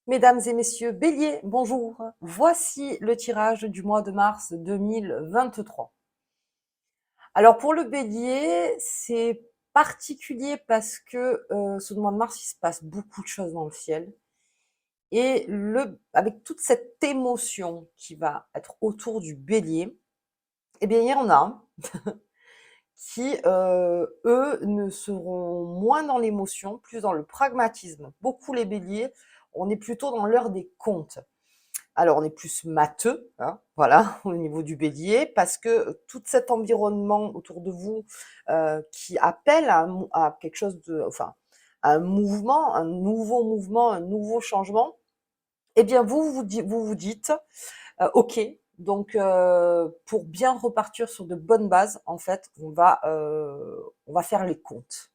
Mesdames et messieurs, Bélier, bonjour. Voici le tirage du mois de mars 2023. Alors pour le Bélier, c'est particulier parce que ce mois de mars, il se passe beaucoup de choses dans le ciel. Et avec toute cette émotion qui va être autour du Bélier, eh bien il y en a qui, eux, ne seront moins dans l'émotion, plus dans le pragmatisme. Beaucoup les Béliers, on est plutôt dans l'heure des comptes. Alors, on est plus matheux, hein, voilà, au niveau du bélier, parce que tout cet environnement autour de vous qui appelle à quelque chose de, enfin, un mouvement, un nouveau mouvement, un nouveau changement, eh bien, vous vous dites, ok, donc pour bien repartir sur de bonnes bases, en fait, on va faire les comptes.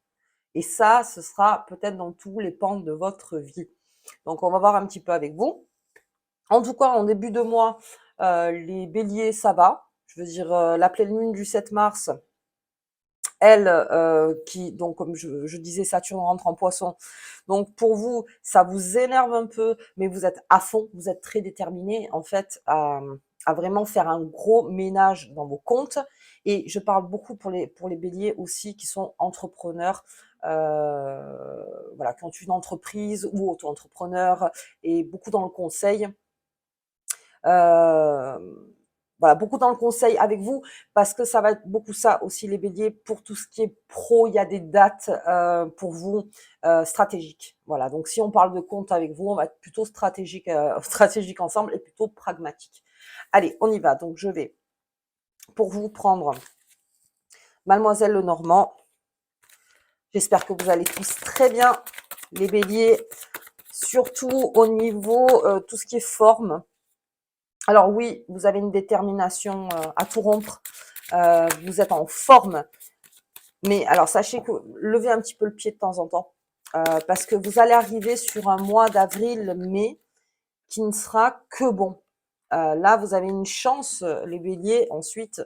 Et ça, ce sera peut-être dans tous les pans de votre vie. Donc, on va voir un petit peu avec vous. En tout cas, en début de mois, les béliers, ça va. Je veux dire, la pleine lune du 7 mars, elle, donc comme je disais, Saturne rentre en poisson. Donc pour vous, ça vous énerve un peu, mais vous êtes à fond, vous êtes très déterminé en fait à vraiment faire un gros ménage dans vos comptes. Et je parle beaucoup pour les béliers aussi qui sont entrepreneurs, voilà, qui ont une entreprise ou auto-entrepreneurs et beaucoup dans le conseil. Euh, voilà, beaucoup dans le conseil avec vous, parce que ça va être beaucoup ça aussi les béliers, pour tout ce qui est pro, il y a des dates pour vous stratégiques. Voilà, donc si on parle de compte avec vous, on va être plutôt stratégique, stratégique ensemble et plutôt pragmatique. Allez, on y va. Donc je vais pour vous prendre Mademoiselle Lenormand. J'espère que vous allez tous très bien, les béliers, surtout au niveau tout ce qui est forme. Alors oui, vous avez une détermination à tout rompre, vous êtes en forme, mais alors sachez que levez un petit peu le pied de temps en temps, parce que vous allez arriver sur un mois d'avril, mai, qui ne sera que bon. Là, vous avez une chance, les béliers, ensuite,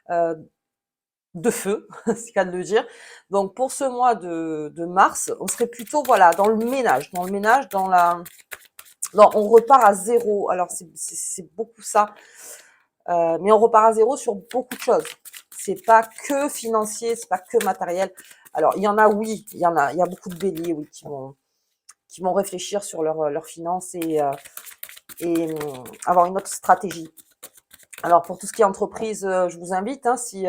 euh, de feu, c'est le cas de le dire. Donc pour ce mois de mars, on serait plutôt voilà dans le ménage, non, on repart à zéro. Alors c'est beaucoup ça. Mais on repart à zéro sur beaucoup de choses. C'est pas que financier, c'est pas que matériel. Alors il y en a, oui, il y a beaucoup de béliers, oui, qui vont réfléchir sur leurs finances et avoir une autre stratégie. Alors pour tout ce qui est entreprise, je vous invite, hein, si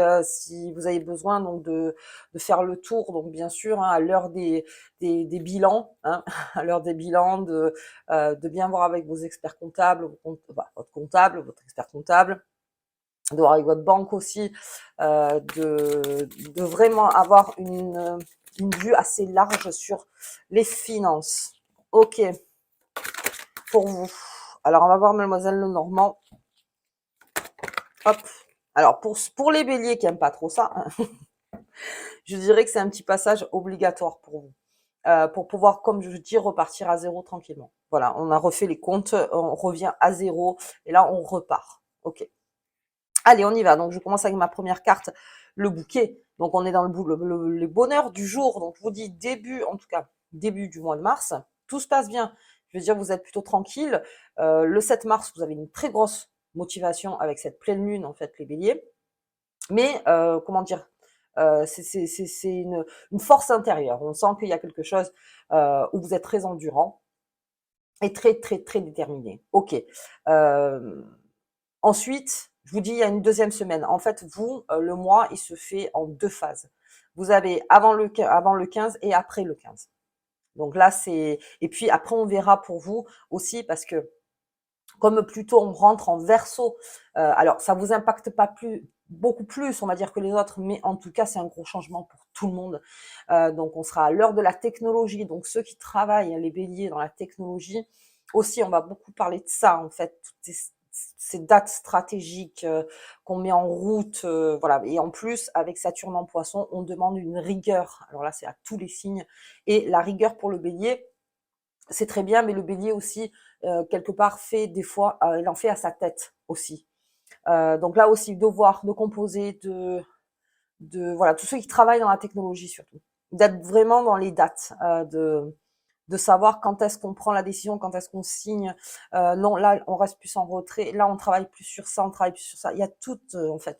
vous avez besoin donc de faire le tour, donc bien sûr, hein, à l'heure des bilans, hein, à l'heure des bilans, de bien voir avec vos experts comptables, votre comptable, votre expert comptable, de voir avec votre banque aussi, de vraiment avoir une vue assez large sur les finances. Ok, pour vous. Alors on va voir Mademoiselle Lenormand. Hop. Alors pour les béliers qui n'aiment pas trop ça, hein, je dirais que c'est un petit passage obligatoire pour vous. Pour pouvoir, comme je dis, repartir à zéro tranquillement. Voilà, on a refait les comptes, on revient à zéro et là on repart. Ok. Allez, on y va. Donc je commence avec ma première carte, le bouquet. Donc on est dans le bonheur du jour. Donc je vous dis début, en tout cas début du mois de mars, tout se passe bien. Je veux dire, vous êtes plutôt tranquille. Le 7 mars, vous avez une très grosse motivation avec cette pleine lune, en fait, les béliers. Mais comment dire, c'est une force intérieure. On sent qu'il y a quelque chose où vous êtes très endurant et très, très, très déterminé. Ok. Euh, Ensuite, je vous dis, il y a une deuxième semaine. En fait, vous, le mois, il se fait en deux phases. Vous avez avant le 15 et après le 15. Donc là, c'est... Et puis après, on verra pour vous aussi, parce que comme plutôt on rentre en verso, alors ça vous impacte pas beaucoup plus, on va dire, que les autres, mais en tout cas, c'est un gros changement pour tout le monde. Donc on sera à l'heure de la technologie. Donc ceux qui travaillent, les béliers dans la technologie, aussi, on va beaucoup parler de ça, en fait, toutes ces dates stratégiques qu'on met en route, voilà. Et en plus, avec Saturne en poisson, on demande une rigueur. Alors là, c'est à tous les signes. Et la rigueur pour le bélier, c'est très bien, mais le bélier aussi, quelque part, fait des fois, il en fait à sa tête aussi. Donc là aussi, devoir de composer, voilà, tous ceux qui travaillent dans la technologie surtout, d'être vraiment dans les dates, de savoir quand est-ce qu'on prend la décision, quand est-ce qu'on signe. Non, là, on reste plus en retrait. Là, on travaille plus sur ça, on travaille plus sur ça. Il y a toute, en fait,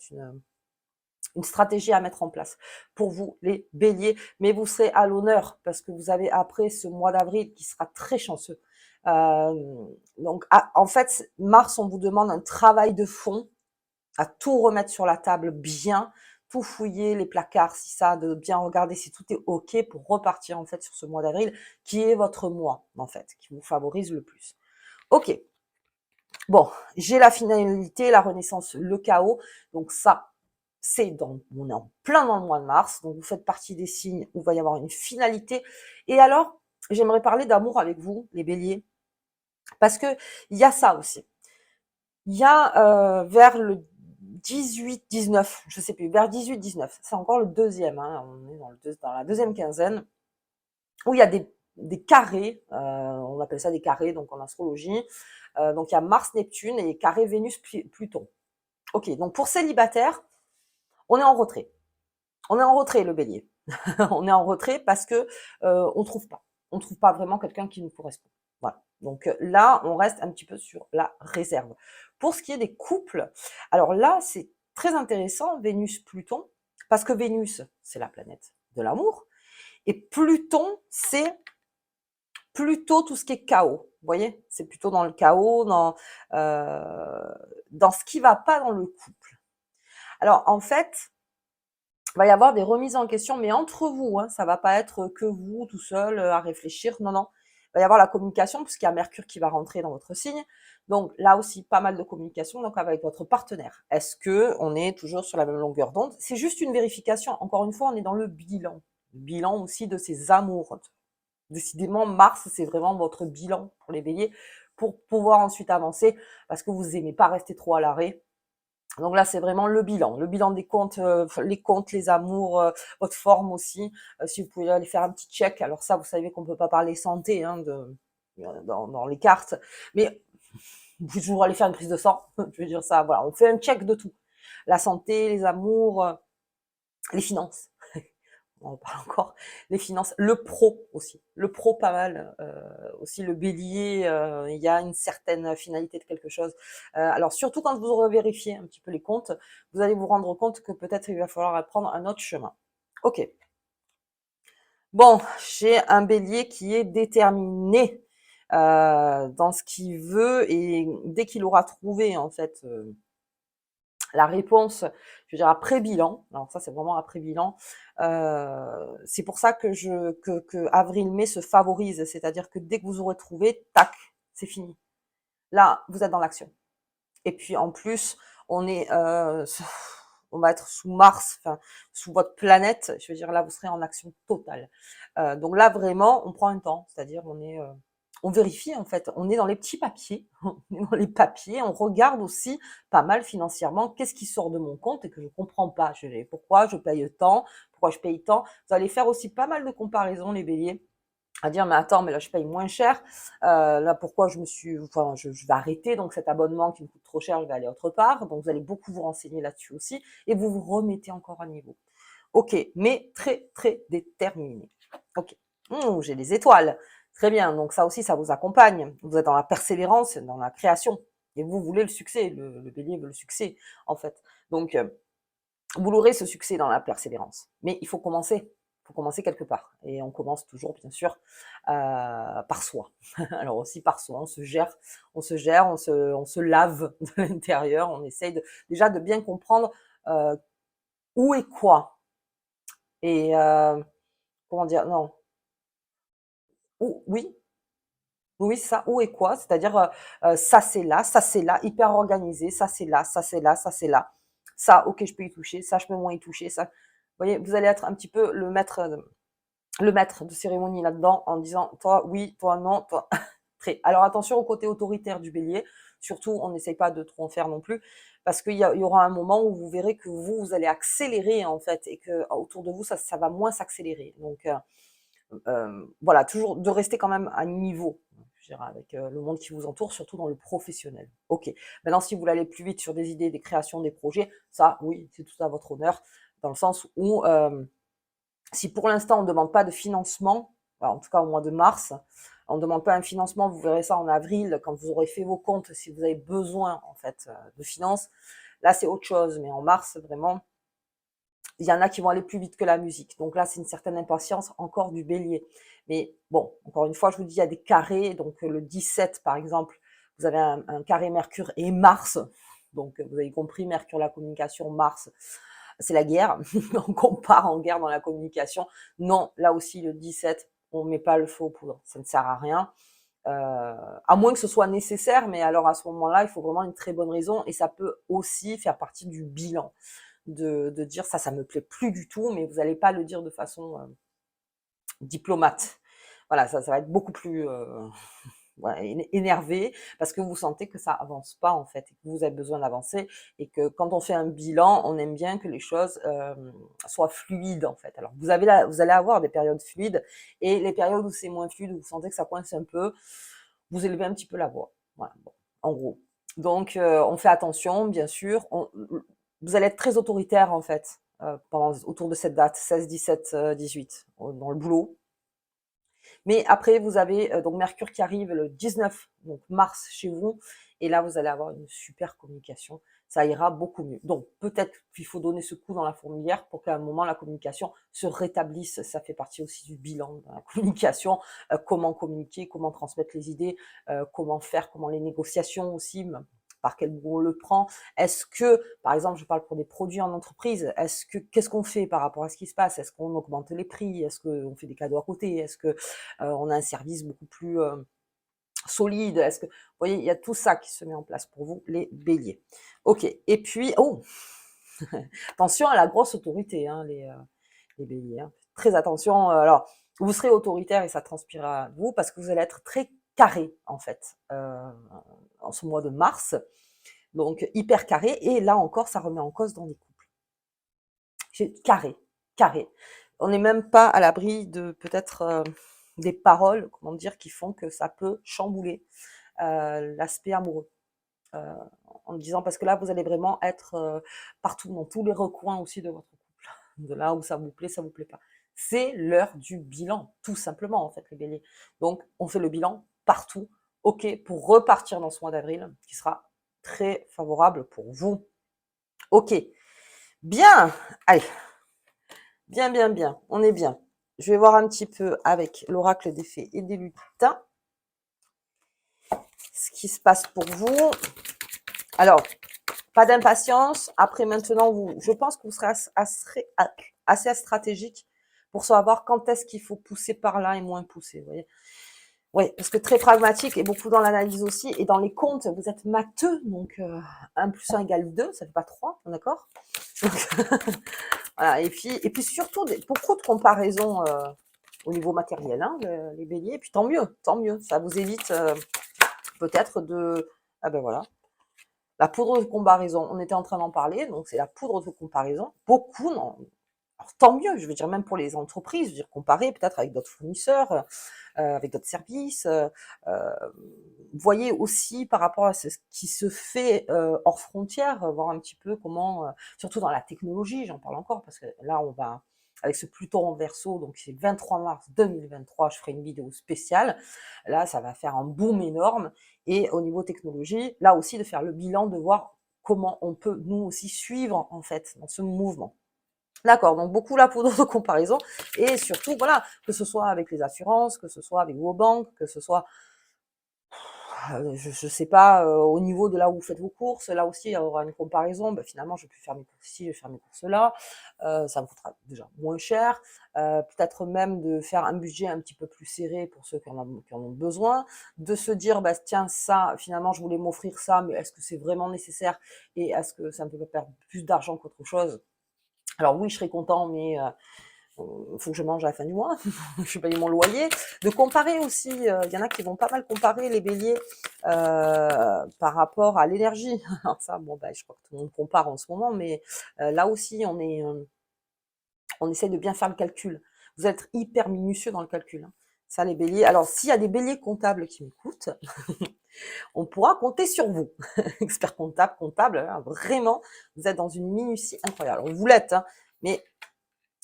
une stratégie à mettre en place pour vous, les béliers. Mais vous serez à l'honneur parce que vous avez après ce mois d'avril qui sera très chanceux. Donc, en fait, Mars, on vous demande un travail de fond, à tout remettre sur la table bien, tout fouiller les placards, si ça, de bien regarder si tout est OK pour repartir en fait sur ce mois d'avril, qui est votre mois, en fait, qui vous favorise le plus. OK. Bon, j'ai la finalité, la renaissance, le chaos. Donc ça, on est en plein dans le mois de mars. Donc vous faites partie des signes où il va y avoir une finalité. Et alors, j'aimerais parler d'amour avec vous, les béliers, parce que il y a ça aussi. Il y a vers le 18-19, je sais plus, vers 18-19, c'est encore le deuxième, hein, on est dans la deuxième quinzaine, où il y a des carrés, on appelle ça des carrés donc en astrologie. Donc il y a Mars-Neptune et carré Vénus-Pluton. Ok, donc pour célibataire, on est en retrait. On est en retrait, le bélier. On est en retrait parce que on trouve pas. On trouve pas vraiment quelqu'un qui nous correspond. Voilà. Donc là, on reste un petit peu sur la réserve. Pour ce qui est des couples, alors là, c'est très intéressant, Vénus-Pluton, parce que Vénus, c'est la planète de l'amour, et Pluton, c'est plutôt tout ce qui est chaos. Vous voyez, c'est plutôt dans le chaos, dans ce qui va pas dans le couple. Alors en fait, il va y avoir des remises en question, mais entre vous, hein, ça va pas être que vous tout seul à réfléchir. Non, non. Il va y avoir la communication, puisqu'il y a Mercure qui va rentrer dans votre signe. Donc là aussi, pas mal de communication donc avec votre partenaire. Est-ce que on est toujours sur la même longueur d'onde? C'est juste une vérification. Encore une fois, on est dans le bilan. Le bilan aussi de ses amours. Décidément, Mars, c'est vraiment votre bilan pour les béliers, pour pouvoir ensuite avancer, parce que vous aimez pas rester trop à l'arrêt. Donc là, c'est vraiment le bilan des comptes, les comptes, les amours, votre forme aussi. Si vous pouvez aller faire un petit check. Alors ça, vous savez qu'on peut pas parler santé hein, dans les cartes, mais vous pouvez toujours aller faire une prise de sang. Je veux dire ça, voilà, on fait un check de tout. La santé, les amours, les finances. On en parle encore, les finances, le pro aussi, le pro pas mal, aussi le bélier, il y a une certaine finalité de quelque chose. Alors surtout quand vous aurez vérifié un petit peu les comptes, vous allez vous rendre compte que peut-être il va falloir prendre un autre chemin. Ok. Bon, j'ai un bélier qui est déterminé dans ce qu'il veut et dès qu'il aura trouvé en fait la réponse, je veux dire après bilan, alors ça c'est vraiment après bilan, c'est pour ça que avril-mai se favorise, c'est-à-dire que dès que vous aurez trouvé, tac, c'est fini. Là, vous êtes dans l'action. Et puis en plus, on est, on va être sous Mars, enfin sous votre planète, je veux dire là vous serez en action totale. Donc là vraiment, on prend un temps, c'est-à-dire on vérifie en fait, on est dans les petits papiers, on est dans les papiers, on regarde aussi pas mal financièrement qu'est-ce qui sort de mon compte et que je comprends pas. Pourquoi je paye tant, pourquoi je paye tant. Vous allez faire aussi pas mal de comparaisons les béliers à dire mais attends mais là je paye moins cher là pourquoi je vais arrêter donc cet abonnement qui me coûte trop cher je vais aller autre part donc vous allez beaucoup vous renseigner là-dessus aussi et vous vous remettez encore à niveau. Ok, mais très très déterminé. Ok. J'ai des étoiles, très bien, donc ça aussi ça vous accompagne, vous êtes dans la persévérance, dans la création et vous voulez le succès, le bélier veut le succès en fait, donc vous l'aurez ce succès dans la persévérance, mais il faut commencer. Il faut commencer quelque part. Et on commence toujours, bien sûr, par soi. Alors aussi par soi, on se lave de l'intérieur, on essaye déjà de bien comprendre où et quoi. Et comment dire, non, où, oui, oui, ça, où et quoi, c'est-à-dire ça c'est là, hyper organisé, ça c'est là, ça c'est là, ça c'est là. Ça, ok, je peux y toucher, ça, je peux moins y toucher, ça. Vous voyez, vous allez être un petit peu le maître de cérémonie là-dedans en disant toi oui, toi non, toi très. Alors attention au côté autoritaire du bélier, surtout on n'essaye pas de trop en faire non plus, parce qu'il y aura un moment où vous verrez que vous allez accélérer en fait et que autour de vous ça va moins s'accélérer. Donc voilà, toujours de rester quand même à niveau. Je dirais, avec le monde qui vous entoure, surtout dans le professionnel. Ok. Maintenant, si vous voulez aller plus vite sur des idées, des créations, des projets, ça, oui, c'est tout à votre honneur, dans le sens où si pour l'instant on ne demande pas de financement, voilà, en tout cas au mois de mars. On ne demande pas un financement, vous verrez ça en avril, quand vous aurez fait vos comptes, si vous avez besoin en fait de finances. Là, c'est autre chose, mais en mars, vraiment, il y en a qui vont aller plus vite que la musique. Donc là, c'est une certaine impatience encore du bélier. Mais bon, encore une fois, je vous dis, il y a des carrés. Donc le 17, par exemple, vous avez un carré Mercure et Mars. Donc vous avez compris, Mercure, la communication, Mars, c'est la guerre. Donc on part en guerre dans la communication. Non, là aussi, le 17, on ne met pas le feu aux poudres. Ça ne sert à rien. À moins que ce soit nécessaire, mais alors à ce moment-là, il faut vraiment une très bonne raison et ça peut aussi faire partie du bilan de dire ça me plaît plus du tout, mais vous n'allez pas le dire de façon diplomate. Voilà, ça va être beaucoup plus voilà, énervé parce que vous sentez que ça avance pas en fait et que vous avez besoin d'avancer et que quand on fait un bilan, on aime bien que les choses soient fluides en fait. Alors vous allez avoir des périodes fluides et les périodes où c'est moins fluide, où vous sentez que ça coince un peu, vous élevez un petit peu la voix. Voilà, bon, en gros. Donc on fait attention, bien sûr. Vous allez être très autoritaire en fait autour de cette date, 16, 17, 18, dans le boulot. Mais après, vous avez donc Mercure qui arrive le 19, donc mars chez vous, et là, vous allez avoir une super communication. Ça ira beaucoup mieux. Donc, peut-être qu'il faut donner ce coup dans la fourmilière pour qu'à un moment, la communication se rétablisse. Ça fait partie aussi du bilan de la communication. Comment communiquer, comment transmettre les idées, comment faire, comment les négociations aussi, par quel bout on le prend. Est-ce que, par exemple, je parle pour des produits en entreprise, qu'est-ce qu'on fait par rapport à ce qui se passe? Est-ce qu'on augmente les prix? Est-ce qu'on fait des cadeaux à côté? Est-ce que on a un service beaucoup plus solide? Est-ce que, vous voyez, il y a tout ça qui se met en place pour vous, les béliers. Ok. Et puis, oh, attention à la grosse autorité, hein, les béliers. Hein. Très attention. Alors, vous serez autoritaire et ça transpirera de vous parce que vous allez être très carré en fait en ce mois de mars. Donc hyper carré. Et là encore, ça remet en cause dans les couples. Carré, carré. On n'est même pas à l'abri de peut-être des paroles, comment dire, qui font que ça peut chambouler l'aspect amoureux. En disant, parce que là, vous allez vraiment être partout, dans tous les recoins aussi de votre couple. De là où ça vous plaît pas. C'est l'heure du bilan, tout simplement, en fait, les béliers. Donc, on fait le bilan partout, ok, pour repartir dans ce mois d'avril, qui sera très favorable pour vous. Ok, bien, allez, bien, bien, bien, on est bien. Je vais voir un petit peu avec l'oracle des fées et des lutins ce qui se passe pour vous. Alors, pas d'impatience. Après, maintenant, je pense que vous serez assez stratégique pour savoir quand est-ce qu'il faut pousser par là et moins pousser. Vous voyez, oui, parce que très pragmatique et beaucoup dans l'analyse aussi. Et dans les comptes, vous êtes matheux. Donc, 1 plus 1 égale 2, ça ne fait pas 3, d'accord? Voilà, et puis surtout, beaucoup de comparaisons au niveau matériel, hein, les béliers. Et puis tant mieux. Ça vous évite peut-être de... Ah ben voilà, la poudre de comparaison, on était en train d'en parler, donc c'est la poudre de comparaison. Beaucoup, non. Alors, tant mieux, je veux dire, même pour les entreprises, je veux dire, comparer peut-être avec d'autres fournisseurs, avec d'autres services. Voyez aussi par rapport à ce qui se fait hors frontières, voir un petit peu comment, surtout dans la technologie, j'en parle encore, parce que là, on va, avec ce Pluton en Verseau, donc c'est le 23 mars 2023, je ferai une vidéo spéciale. Là, ça va faire un boom énorme. Et au niveau technologie, là aussi, de faire le bilan, de voir comment on peut, nous aussi, suivre, en fait, dans ce mouvement. D'accord, donc beaucoup la poudre de comparaison et surtout, voilà, que ce soit avec les assurances, que ce soit avec vos banques, que ce soit, je sais pas, au niveau de là où vous faites vos courses, là aussi, il y aura une comparaison. Ben, finalement, je vais plus faire mes courses ici, je vais faire mes courses là. Ça me coûtera déjà moins cher. Peut-être même de faire un budget un petit peu plus serré pour ceux qui en ont besoin. De se dire, bah, tiens, ça, finalement, je voulais m'offrir ça, mais est-ce que c'est vraiment nécessaire et est-ce que ça me fait pas perdre plus d'argent qu'autre chose? Alors oui, je serais content, mais faut que je mange à la fin du mois, je paye mon loyer. De comparer aussi, il y en a qui vont pas mal comparer les béliers par rapport à l'énergie. Alors ça, bon, bah, je crois que tout le monde compare en ce moment, mais là aussi, on essaie de bien faire le calcul. Vous êtes hyper minutieux dans le calcul. Hein. Ça, les béliers. Alors, s'il y a des béliers comptables qui m'écoutent, on pourra compter sur vous. Expert comptable, hein, vraiment, vous êtes dans une minutie incroyable. Alors, vous l'êtes, hein, mais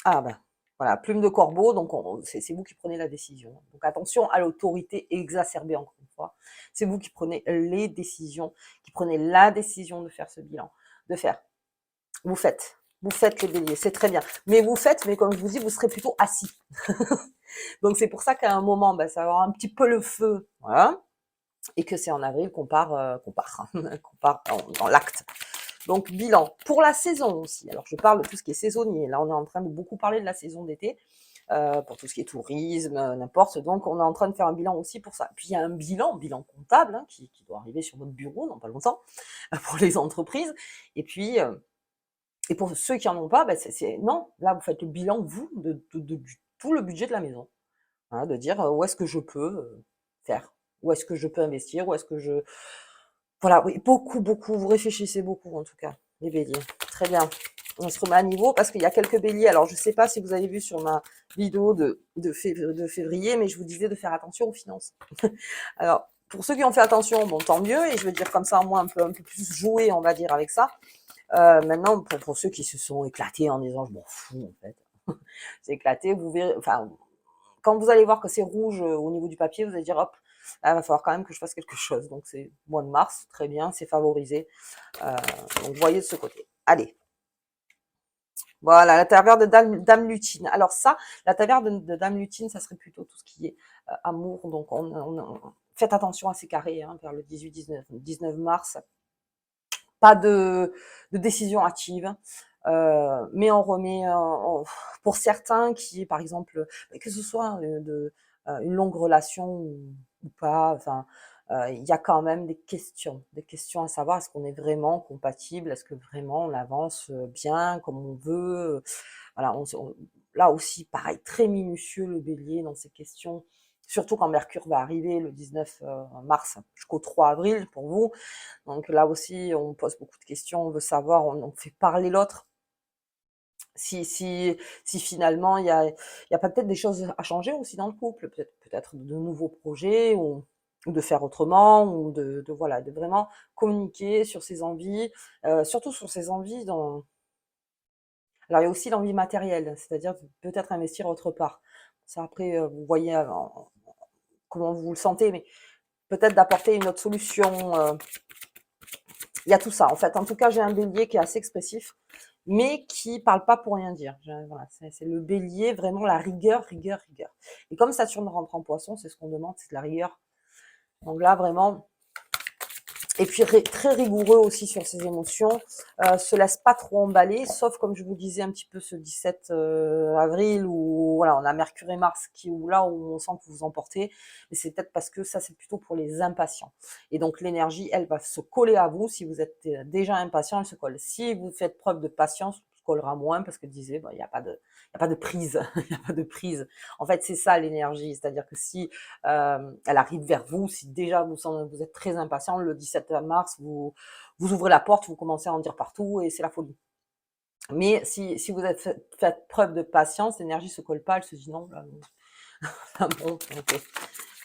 ah ben, Voilà, plume de corbeau, donc c'est vous qui prenez la décision. Donc attention à l'autorité exacerbée, encore une fois. C'est vous qui prenez les décisions, qui prenez la décision de faire ce bilan, de faire. Vous faites. Vous faites les béliers, c'est très bien. Mais vous faites, mais comme je vous dis, vous serez plutôt assis. Donc c'est pour ça qu'à un moment, ça va avoir un petit peu le feu, voilà, et que c'est en avril qu'on part dans l'acte. Donc bilan pour la saison aussi. Alors je parle de tout ce qui est saisonnier. Là, on est en train de beaucoup parler de la saison d'été. Pour tout ce qui est tourisme, n'importe. Donc, on est en train de faire un bilan aussi pour ça. Puis, il y a un bilan comptable, hein, qui doit arriver sur votre bureau dans pas longtemps, pour les entreprises. Et puis, et pour ceux qui en ont pas, non, là, vous faites le bilan, vous, de tout le budget de la maison. Hein, de dire où est-ce que je peux faire, où est-ce que je peux investir, où est-ce que je... Voilà, oui, beaucoup, vous réfléchissez beaucoup en tout cas, les béliers. Très bien. On se remet à niveau parce qu'il y a quelques béliers. Alors, je ne sais pas si vous avez vu sur ma vidéo de février, mais je vous disais de faire attention aux finances. Alors, pour ceux qui ont fait attention, bon, tant mieux. Et je veux dire comme ça, moi, un peu plus jouer, on va dire, avec ça. Maintenant, pour ceux qui se sont éclatés en disant, je m'en fous, en fait. C'est éclaté, vous verrez, enfin, quand vous allez voir que c'est rouge au niveau du papier, vous allez dire, hop, il va falloir quand même que je fasse quelque chose. Donc, c'est mois de mars, très bien, c'est favorisé. Donc, voyez de ce côté. Allez. Voilà, la taverne de Dame Lutine. Alors ça, la taverne de Dame Lutine, ça serait plutôt tout ce qui est amour. Donc, faites attention à ces carrés, hein, vers le 18-19 mars. Pas de décision hâtive. Mais on remet, pour certains qui, par exemple, que ce soit une longue relation ou pas, enfin, il y a quand même des questions à savoir. Est-ce qu'on est vraiment compatible? Est-ce que vraiment on avance bien comme on veut? Voilà, là aussi, pareil, très minutieux le bélier dans ces questions, surtout quand Mercure va arriver le 19 mars jusqu'au 3 avril pour vous. Donc là aussi, on pose beaucoup de questions, on veut savoir, on fait parler l'autre. Si finalement il y a pas peut-être des choses à changer aussi dans le couple, peut-être de nouveaux projets ou de faire autrement ou voilà, de vraiment communiquer sur ses envies, surtout sur ses envies dans... Alors il y a aussi l'envie matérielle, c'est-à-dire peut-être investir autre part. Ça après, vous voyez comment vous le sentez, mais peut-être d'apporter une autre solution. Il y a tout ça. En fait, en tout cas, j'ai un bélier qui est assez expressif, mais qui parle pas pour rien dire. Voilà, c'est le bélier, vraiment la rigueur. Et comme Saturne rentre en poisson, c'est ce qu'on demande, c'est de la rigueur. Donc là, vraiment, et puis très rigoureux aussi sur ses émotions, se laisse pas trop emballer, sauf comme je vous disais un petit peu ce 17 avril où voilà, on a Mercure et Mars où là où on sent que vous vous emportez, mais c'est peut-être parce que ça c'est plutôt pour les impatients. Et donc l'énergie, elle va se coller à vous. Si vous êtes déjà impatient, elle se colle. Si vous faites preuve de patience, elle se collera moins parce que disait, il n'y a pas de prise, il n'y a pas de prise. En fait, c'est ça l'énergie, c'est-à-dire que si elle arrive vers vous, si déjà vous êtes très impatient, le 17 mars, vous ouvrez la porte, vous commencez à en dire partout et c'est la folie. Mais si vous faites preuve de patience, l'énergie se colle pas, elle se dit non, là, bon, okay.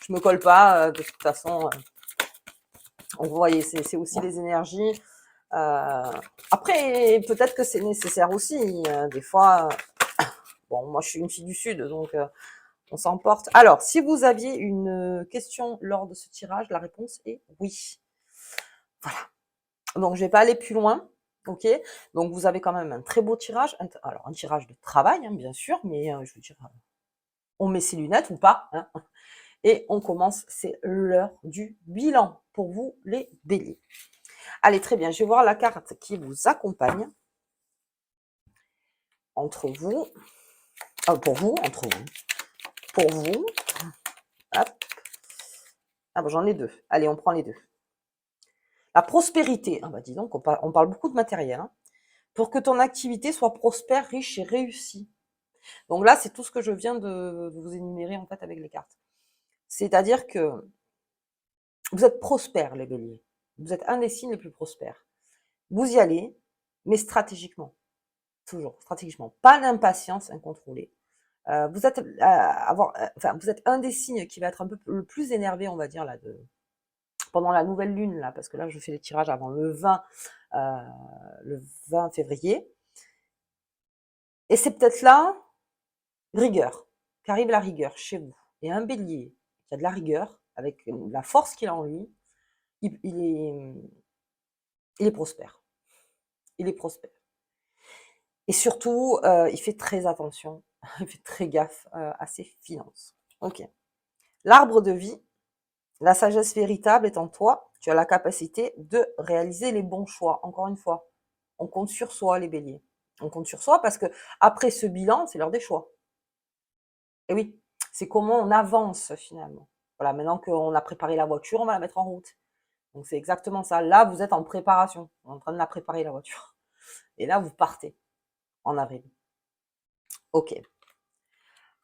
Je me colle pas, de toute façon, vous voyez, c'est aussi les énergies. Après, peut-être que c'est nécessaire aussi, des fois, bon, moi je suis une fille du Sud, donc on s'emporte. Alors, si vous aviez une question lors de ce tirage, la réponse est oui. Voilà. Donc, je vais pas aller plus loin. Ok. Donc, vous avez quand même un très beau tirage. Alors, un tirage de travail, hein, bien sûr, mais je veux dire, on met ses lunettes ou pas. Hein, et on commence. C'est l'heure du bilan pour vous, les béliers. Allez, très bien. Je vais voir la carte qui vous accompagne entre vous. Pour vous, entre vous. Pour vous. Hop. Ah bon, j'en ai deux. Allez, on prend les deux. La prospérité. Ah bah dis donc, on parle beaucoup de matériel. Hein. Pour que ton activité soit prospère, riche et réussie. Donc là, c'est tout ce que je viens de vous énumérer en fait avec les cartes. C'est-à-dire que vous êtes prospère, les béliers. Vous êtes un des signes les plus prospères. Vous y allez, mais stratégiquement. Toujours, stratégiquement. Pas d'impatience incontrôlée. Vous êtes vous êtes un des signes qui va être un peu le plus énervé, on va dire, là, pendant la nouvelle lune, là, parce que là, je fais les tirages avant le 20 février. Et c'est peut-être là rigueur, qu'arrive la rigueur chez vous, et un bélier qui a de la rigueur, avec la force qu'il a en lui, il est prospère. Il est prospère. Et surtout, il fait très attention, il fait très gaffe à ses finances. Ok. L'arbre de vie, la sagesse véritable est en toi. Tu as la capacité de réaliser les bons choix. Encore une fois, on compte sur soi, les béliers. On compte sur soi parce que après ce bilan, c'est l'heure des choix. Et oui, c'est comment on avance finalement. Voilà, maintenant qu'on a préparé la voiture, on va la mettre en route. Donc c'est exactement ça. Là, vous êtes en préparation, en train de la préparer la voiture. Et là, vous partez en avril. Ok.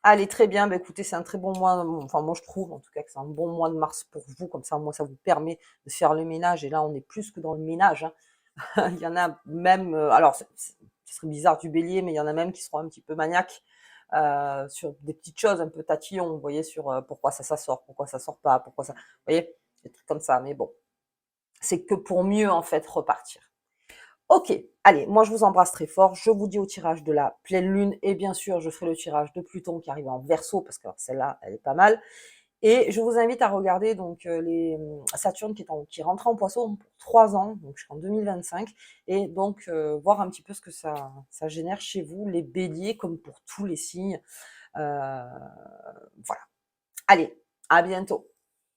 Allez, très bien. Bah, écoutez, c'est un très bon mois. Enfin, moi, je trouve en tout cas que c'est un bon mois de mars pour vous. Comme ça, moi, ça vous permet de faire le ménage. Et là, on est plus que dans le ménage, hein. Il y en a même, alors, ce serait bizarre du bélier, mais il y en a même qui seront un petit peu maniaques sur des petites choses un peu tatillons. Vous voyez, sur pourquoi ça sort, pourquoi ça sort pas, pourquoi ça. Vous voyez, des trucs comme ça. Mais bon, c'est que pour mieux, en fait, repartir. Ok, allez, moi je vous embrasse très fort. Je vous dis au tirage de la pleine lune et bien sûr, je ferai le tirage de Pluton qui arrive en Verseau parce que celle-là, elle est pas mal. Et je vous invite à regarder donc les Saturne qui est rentré en Poisson pour 3 ans, donc jusqu'en 2025, et donc voir un petit peu ce que ça génère chez vous, les Béliers, comme pour tous les signes. Voilà. Allez, à bientôt.